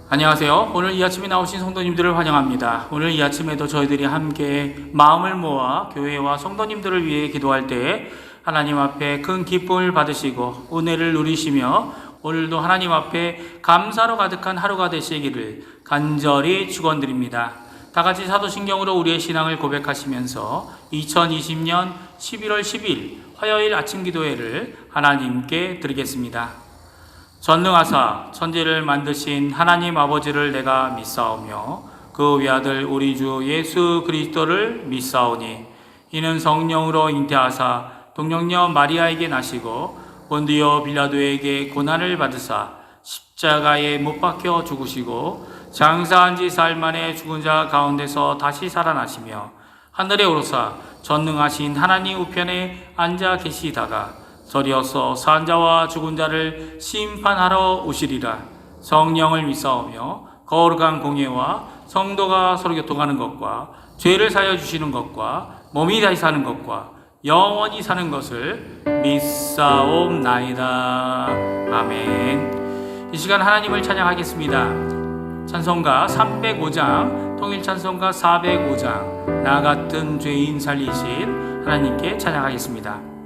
안녕하세요. 오늘 이 아침에 나오신 성도님들을 환영합니다. 오늘 이 아침에도 저희들이 함께 마음을 모아 교회와 성도님들을 위해 기도할 때 하나님 앞에 큰 기쁨을 받으시고 은혜를 누리시며 오늘도 하나님 앞에 감사로 가득한 하루가 되시기를 간절히 축원드립니다. 다 같이 사도신경으로 우리의 신앙을 고백하시면서 2020년 11월 10일 화요일 아침 기도회를 하나님께 드리겠습니다. 전능하사 천지를 만드신 하나님 아버지를 내가 믿사오며 그 외아들 우리 주 예수 그리스도를 믿사오니 이는 성령으로 잉태하사 동정녀 마리아에게 나시고 본디오 빌라도에게 고난을 받으사 십자가에 못 박혀 죽으시고 장사한 지 사흘 만에 죽은 자 가운데서 다시 살아나시며 하늘에 오르사 전능하신 하나님 우편에 앉아 계시다가 저리어서 산 자와 죽은 자를 심판하러 오시리라. 성령을 믿사오며 거룩한 공예와 성도가 서로 교통하는 것과 죄를 사여 주시는 것과 몸이 다시 사는 것과 영원히 사는 것을 믿사옵나이다. 아멘. 이 시간 하나님을 찬양하겠습니다. 찬송가 305장, 통일찬송가 405장, 나 같은 죄인 살리신 하나님께 찬양하겠습니다.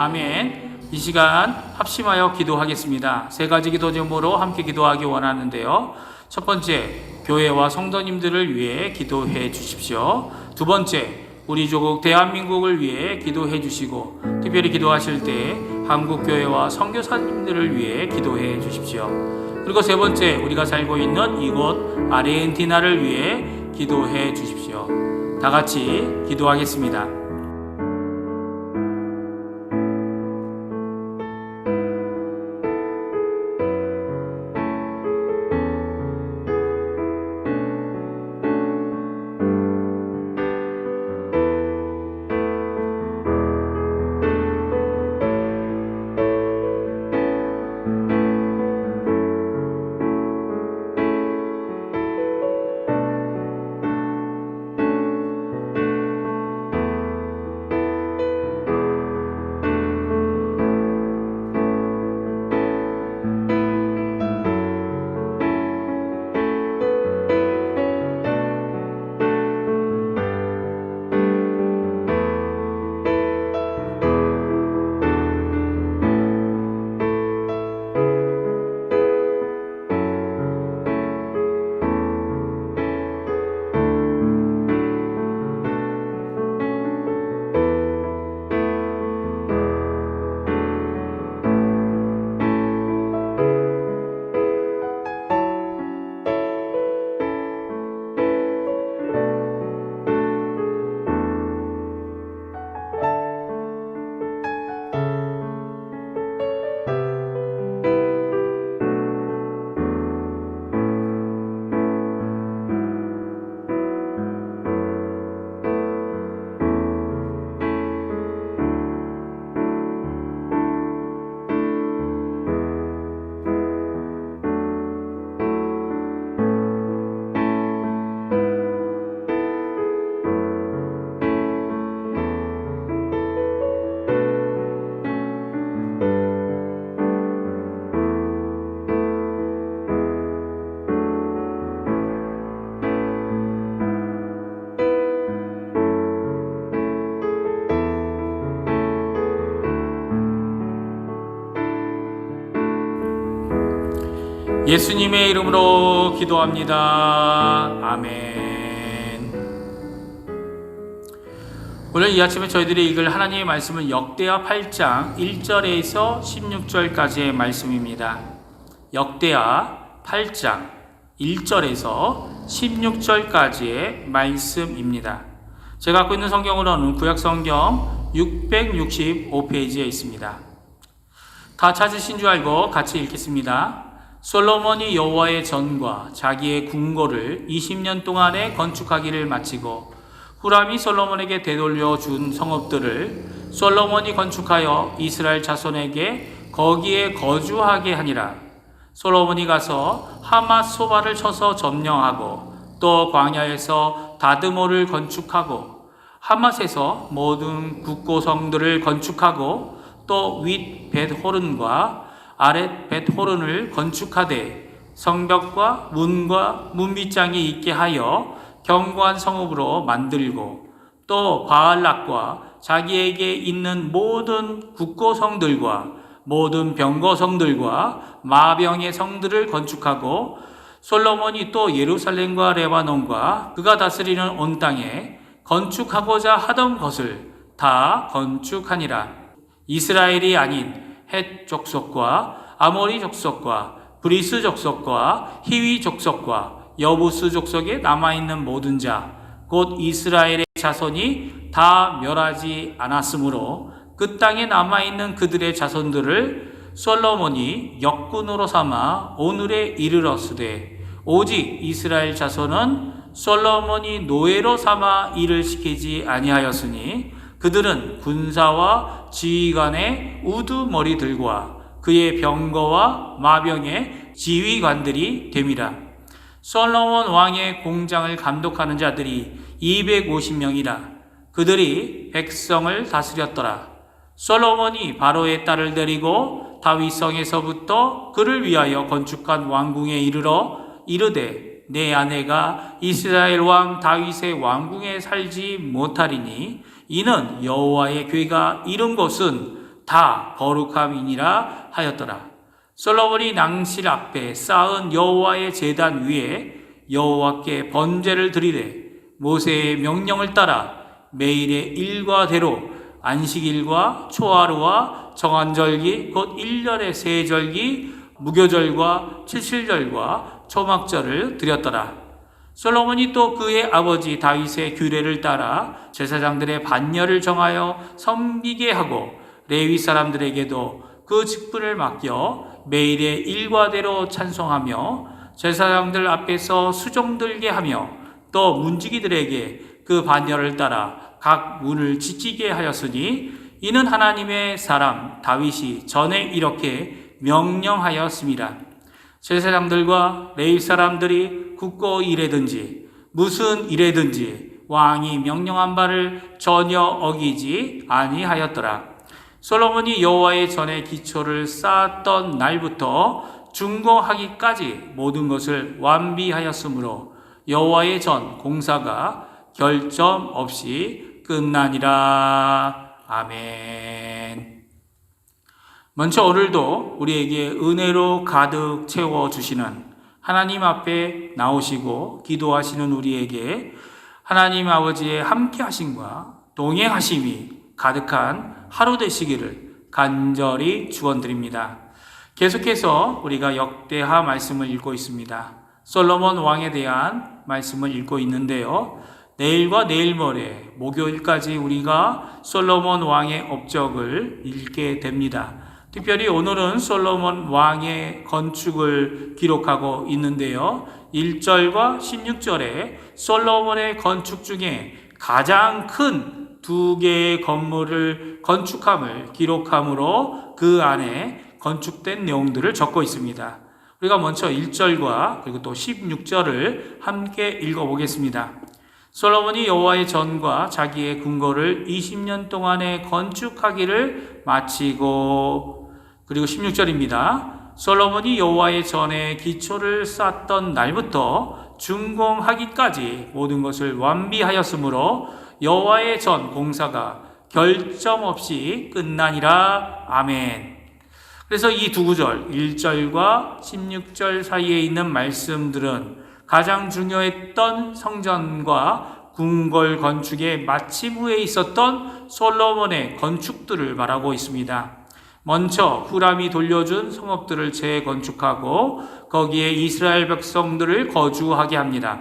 아멘. 이 시간 합심하여 기도하겠습니다. 세 가지 기도 제목으로 함께 기도하기 원하는데요. 첫 번째, 교회와 성도님들을 위해 기도해 주십시오. 두 번째, 우리 조국 대한민국을 위해 기도해 주시고 특별히 기도하실 때 한국교회와 선교사님들을 위해 기도해 주십시오. 그리고 세 번째, 우리가 살고 있는 이곳 아르헨티나를 위해 기도해 주십시오. 다 같이 기도하겠습니다. 예수님의 이름으로 기도합니다. 아멘. 오늘 이 아침에 저희들이 읽을 하나님의 말씀은 역대하 8장 1절에서 16절까지의 말씀입니다. 역대하 8장 1절에서 16절까지의 말씀입니다. 제가 갖고 있는 성경으로는 구약성경 665페이지에 있습니다. 다 찾으신 줄 알고 같이 읽겠습니다. 솔로몬이 여호와의 전과 자기의 궁궐을 20년 동안에 건축하기를 마치고 후람이 솔로몬에게 되돌려 준 성읍들을 솔로몬이 건축하여 이스라엘 자손에게 거기에 거주하게 하니라. 솔로몬이 가서 하맛 소바를 쳐서 점령하고 또 광야에서 다드모를 건축하고 하맛에서 모든 국고성들을 건축하고 또 윗 벳호른과 아랫 벳호른을 건축하되 성벽과 문과 문빗장이 있게 하여 견고한 성읍으로 만들고 또 바알락과 자기에게 있는 모든 국고성들과 모든 병거성들과 마병의 성들을 건축하고 솔로몬이 또 예루살렘과 레바논과 그가 다스리는 온 땅에 건축하고자 하던 것을 다 건축하니라. 이스라엘이 아닌 헷 족속과 아모리 족속과 브리스 족속과 히위 족속과 여부스 족속에 남아있는 모든 자, 곧 이스라엘의 자손이 다 멸하지 않았으므로 그 땅에 남아있는 그들의 자손들을 솔로몬이 역군으로 삼아 오늘에 이르렀으되 오직 이스라엘 자손은 솔로몬이 노예로 삼아 일을 시키지 아니하였으니 그들은 군사와 지휘관의 우두머리들과 그의 병거와 마병의 지휘관들이 됨이라. 솔로몬 왕의 공장을 감독하는 자들이 250명이라. 그들이 백성을 다스렸더라. 솔로몬이 바로의 딸을 데리고 다윗성에서부터 그를 위하여 건축한 왕궁에 이르러 이르되 내 아내가 이스라엘 왕 다윗의 왕궁에 살지 못하리니 이는 여호와의 궤가 이른 곳은 다 거룩함이니라 하였더라. 솔로몬이 낭실 앞에 쌓은 여호와의 제단 위에 여호와께 번제를 드리되 모세의 명령을 따라 매일의 일과대로 안식일과 초하루와 정한절기 곧 1년의 세 절기 무교절과 칠칠절과 초막절을 드렸더라. 솔로몬이 또 그의 아버지 다윗의 규례를 따라 제사장들의 반열을 정하여 섬기게 하고 레위 사람들에게도 그 직분을 맡겨 매일의 일과대로 찬송하며 제사장들 앞에서 수종들게 하며 또 문지기들에게 그 반열을 따라 각 문을 지키게 하였으니 이는 하나님의 사람 다윗이 전에 이렇게 명령하였습니다. 제사장들과 레위 사람들이 굳고 일하든지 무슨 일하든지 왕이 명령한 바를 전혀 어기지 아니하였더라. 솔로몬이 여호와의 전에 기초를 쌓았던 날부터 준공하기까지 모든 것을 완비하였으므로 여호와의 전 공사가 결점 없이 끝나니라. 아멘. 먼저 오늘도 우리에게 은혜로 가득 채워주시는 하나님 앞에 나오시고 기도하시는 우리에게 하나님 아버지의 함께하심과 동행하심이 가득한 하루 되시기를 간절히 축원드립니다. 계속해서 우리가 역대하 말씀을 읽고 있습니다. 솔로몬 왕에 대한 말씀을 읽고 있는데요. 내일과 내일 모레 목요일까지 우리가 솔로몬 왕의 업적을 읽게 됩니다. 특별히 오늘은 솔로몬 왕의 건축을 기록하고 있는데요. 1절과 16절에 솔로몬의 건축 중에 가장 큰 두 개의 건물을 건축함을 기록함으로 그 안에 건축된 내용들을 적고 있습니다. 우리가 먼저 1절과 그리고 또 16절을 함께 읽어보겠습니다. 솔로몬이 여호와의 전과 자기의 궁궐을 20년 동안에 건축하기를 마치고, 그리고 16절입니다. 솔로몬이 여호와의 전에 기초를 쌓던 날부터 준공하기까지 모든 것을 완비하였으므로 여호와의 전 공사가 결점 없이 끝나니라. 아멘. 그래서 이 두 구절 1절과 16절 사이에 있는 말씀들은 가장 중요했던 성전과 궁궐 건축의 마침 후에 있었던 솔로몬의 건축들을 말하고 있습니다. 먼저 후람이 돌려준 성읍들을 재건축하고 거기에 이스라엘 백성들을 거주하게 합니다.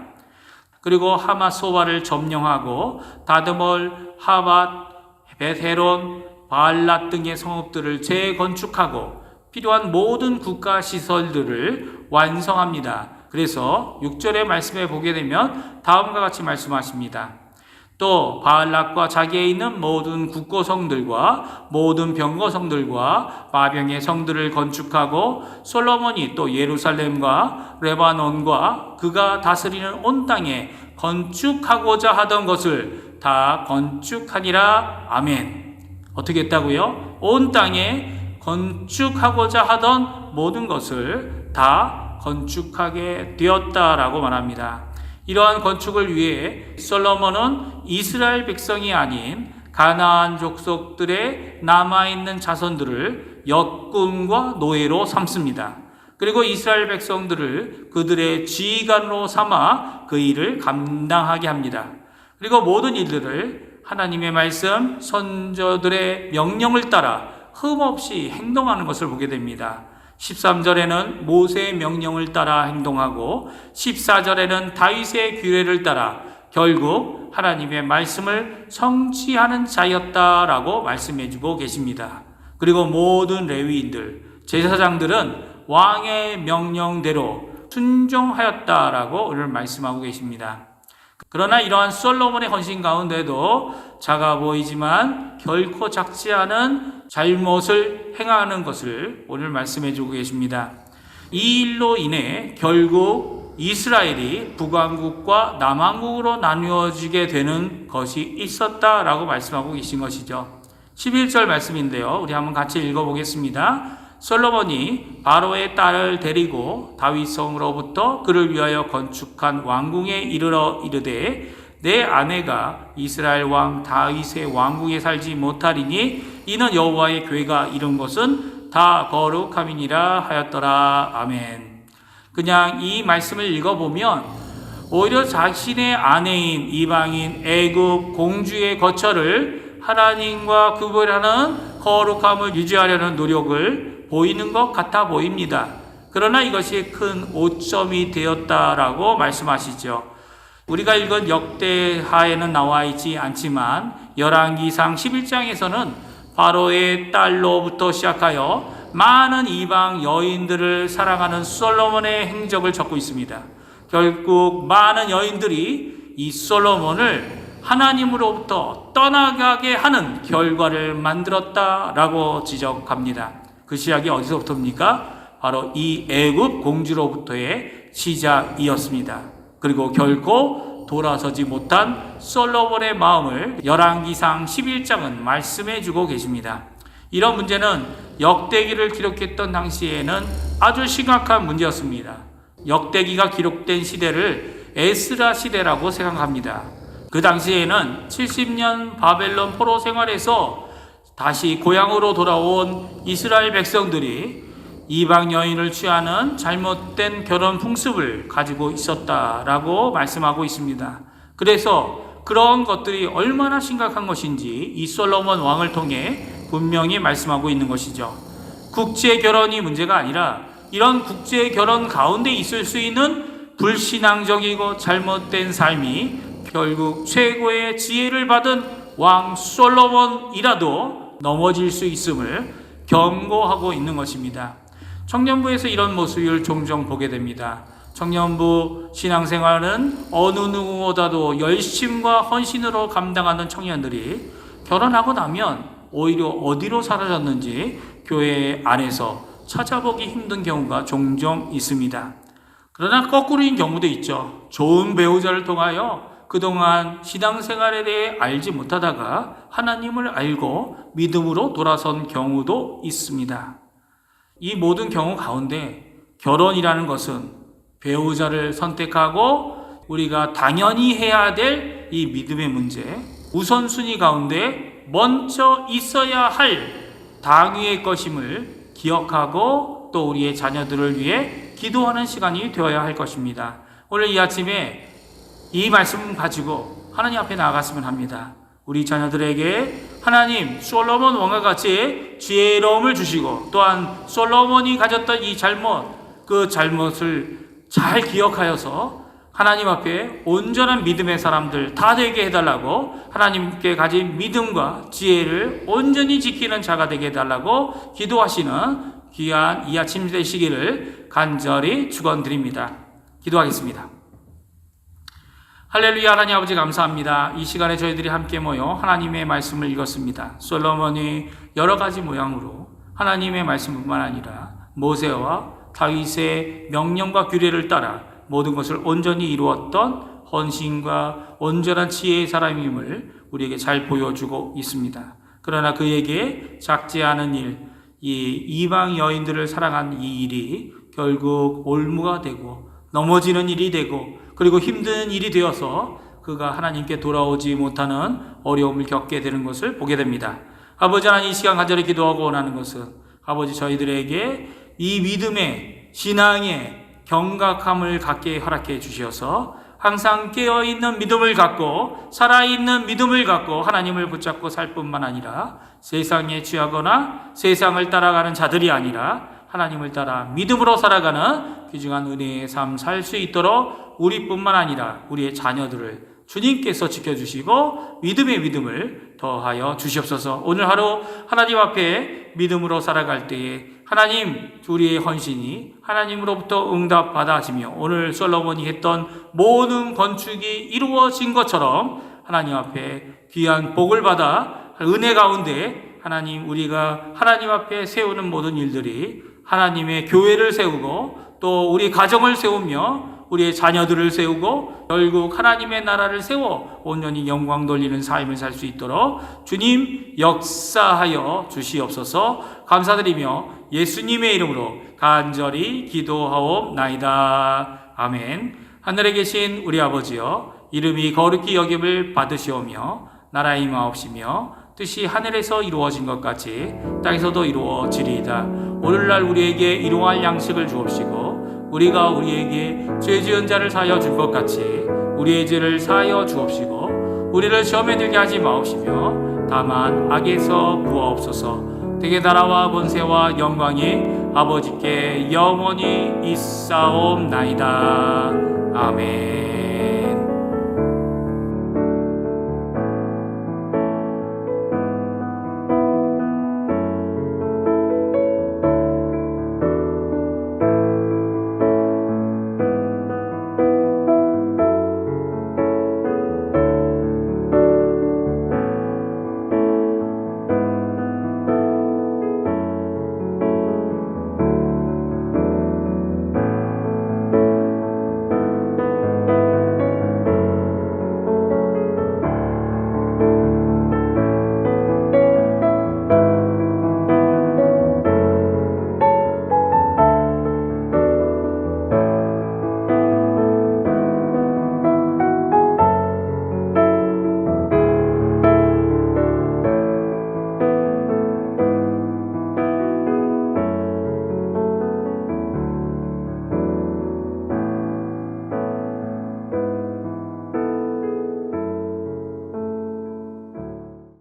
그리고 하마소바를 점령하고 다드몰, 하밧, 베테론, 바알랏 등의 성읍들을 재건축하고 필요한 모든 국가 시설들을 완성합니다. 그래서 6절의 말씀에 보게 되면 다음과 같이 말씀하십니다. 또 바알랏과 자기에 있는 모든 국고성들과 모든 병거성들과 마병의 성들을 건축하고 솔로몬이 또 예루살렘과 레바논과 그가 다스리는 온 땅에 건축하고자 하던 것을 다 건축하니라. 아멘. 어떻게 했다고요? 온 땅에 건축하고자 하던 모든 것을 다 건축하게 되었다라고 말합니다. 이러한 건축을 위해 솔로몬은 이스라엘 백성이 아닌 가나안 족속들의 남아있는 자손들을 역군과 노예로 삼습니다. 그리고 이스라엘 백성들을 그들의 지휘관으로 삼아 그 일을 감당하게 합니다. 그리고 모든 일들을 하나님의 말씀, 선조들의 명령을 따라 흠없이 행동하는 것을 보게 됩니다. 13절에는 모세의 명령을 따라 행동하고 14절에는 다윗의 규례를 따라 결국 하나님의 말씀을 성취하는 자였다라고 말씀해주고 계십니다. 그리고 모든 레위인들, 제사장들은 왕의 명령대로 순종하였다라고 오늘 말씀하고 계십니다. 그러나 이러한 솔로몬의 헌신 가운데도 작아 보이지만 결코 작지 않은 잘못을 행하는 것을 오늘 말씀해 주고 계십니다. 이 일로 인해 결국 이스라엘이 북왕국과 남왕국으로 나누어지게 되는 것이 있었다라고 말씀하고 계신 것이죠. 11절 말씀인데요. 우리 한번 같이 읽어보겠습니다. 솔로몬이 바로의 딸을 데리고 다윗성으로부터 그를 위하여 건축한 왕궁에 이르러 이르되 내 아내가 이스라엘 왕 다윗의 왕궁에 살지 못하리니 이는 여호와의 괴가 이룬 것은 다 거룩함이니라 하였더라. 아멘. 그냥 이 말씀을 읽어보면 오히려 자신의 아내인 이방인 애굽 공주의 거처를 하나님과 구별하는 거룩함을 유지하려는 노력을 보이는 것 같아 보입니다. 그러나 이것이 큰 오점이 되었다라고 말씀하시죠. 우리가 읽은 역대하에는 나와 있지 않지만 열왕기상 11장에서는 바로의 딸로부터 시작하여 많은 이방 여인들을 사랑하는 솔로몬의 행적을 적고 있습니다. 결국 많은 여인들이 이 솔로몬을 하나님으로부터 떠나가게 하는 결과를 만들었다라고 지적합니다. 그 시작이 어디서부터입니까? 바로 이 애굽 공주로부터의 시작이었습니다. 그리고 결코 돌아서지 못한 솔로몬의 마음을 열왕기상 11장은 말씀해 주고 계십니다. 이런 문제는 역대기를 기록했던 당시에는 아주 심각한 문제였습니다. 역대기가 기록된 시대를 에스라 시대라고 생각합니다. 그 당시에는 70년 바벨론 포로 생활에서 다시 고향으로 돌아온 이스라엘 백성들이 이방 여인을 취하는 잘못된 결혼 풍습을 가지고 있었다라고 말씀하고 있습니다. 그래서 그런 것들이 얼마나 심각한 것인지 이 솔로몬 왕을 통해 분명히 말씀하고 있는 것이죠. 국제 결혼이 문제가 아니라 이런 국제 결혼 가운데 있을 수 있는 불신앙적이고 잘못된 삶이 결국 최고의 지혜를 받은 왕 솔로몬이라도 넘어질 수 있음을 경고하고 있는 것입니다. 청년부에서 이런 모습을 종종 보게 됩니다. 청년부 신앙생활은 어느 누구보다도 열심과 헌신으로 감당하는 청년들이 결혼하고 나면 오히려 어디로 사라졌는지 교회 안에서 찾아보기 힘든 경우가 종종 있습니다. 그러나 거꾸로인 경우도 있죠. 좋은 배우자를 통하여 그동안 신앙생활에 대해 알지 못하다가 하나님을 알고 믿음으로 돌아선 경우도 있습니다. 이 모든 경우 가운데 결혼이라는 것은 배우자를 선택하고 우리가 당연히 해야 될 이 믿음의 문제, 우선순위 가운데 먼저 있어야 할 당위의 것임을 기억하고 또 우리의 자녀들을 위해 기도하는 시간이 되어야 할 것입니다. 오늘 이 아침에 이 말씀 가지고 하나님 앞에 나아갔으면 합니다. 우리 자녀들에게 하나님 솔로몬 왕과 같이 지혜로움을 주시고 또한 솔로몬이 가졌던 이 그 잘못을 잘 기억하여서 하나님 앞에 온전한 믿음의 사람들 다 되게 해달라고, 하나님께 가진 믿음과 지혜를 온전히 지키는 자가 되게 해달라고 기도하시는 귀한 이 아침 되시기를 간절히 축원드립니다. 기도하겠습니다. 할렐루야. 하나님 아버지 감사합니다. 이 시간에 저희들이 함께 모여 하나님의 말씀을 읽었습니다. 솔로몬이 여러 가지 모양으로 하나님의 말씀뿐만 아니라 모세와 다윗의 명령과 규례를 따라 모든 것을 온전히 이루었던 헌신과 온전한 지혜의 사람임을 우리에게 잘 보여주고 있습니다. 그러나 그에게 작지 않은 일, 이 이방 여인들을 사랑한 이 일이 결국 올무가 되고 넘어지는 일이 되고 그리고 힘든 일이 되어서 그가 하나님께 돌아오지 못하는 어려움을 겪게 되는 것을 보게 됩니다. 아버지 하나님, 이 시간 간절히 기도하고 원하는 것은 아버지 저희들에게 이 믿음의 신앙의 경각함을 갖게 허락해 주셔서 항상 깨어있는 믿음을 갖고 살아있는 믿음을 갖고 하나님을 붙잡고 살 뿐만 아니라 세상에 취하거나 세상을 따라가는 자들이 아니라 하나님을 따라 믿음으로 살아가는 귀중한 은혜의 삶 살 수 있도록 우리뿐만 아니라 우리의 자녀들을 주님께서 지켜주시고 믿음의 믿음을 더하여 주시옵소서. 오늘 하루 하나님 앞에 믿음으로 살아갈 때에 하나님 우리의 헌신이 하나님으로부터 응답받아지며 오늘 솔로몬이 했던 모든 건축이 이루어진 것처럼 하나님 앞에 귀한 복을 받아 은혜 가운데 하나님 우리가 하나님 앞에 세우는 모든 일들이 하나님의 교회를 세우고 또 우리 가정을 세우며 우리의 자녀들을 세우고 결국 하나님의 나라를 세워 온전히 영광 돌리는 삶을 살 수 있도록 주님 역사하여 주시옵소서. 감사드리며 예수님의 이름으로 간절히 기도하옵나이다. 아멘. 하늘에 계신 우리 아버지여, 이름이 거룩히 여김을 받으시오며 나라의 임하옵시며 뜻이 하늘에서 이루어진 것 같이 땅에서도 이루어지리이다. 오늘날 우리에게 일용할 양식을 주옵시고 우리가 우리에게 죄 지은 자를 사하여 줄 것 같이 우리의 죄를 사하여 주옵시고 우리를 시험에 들게 하지 마옵시며 다만 악에서 구하옵소서. 되게 나라와 권세와 영광이 아버지께 영원히 있사옵나이다. 아멘.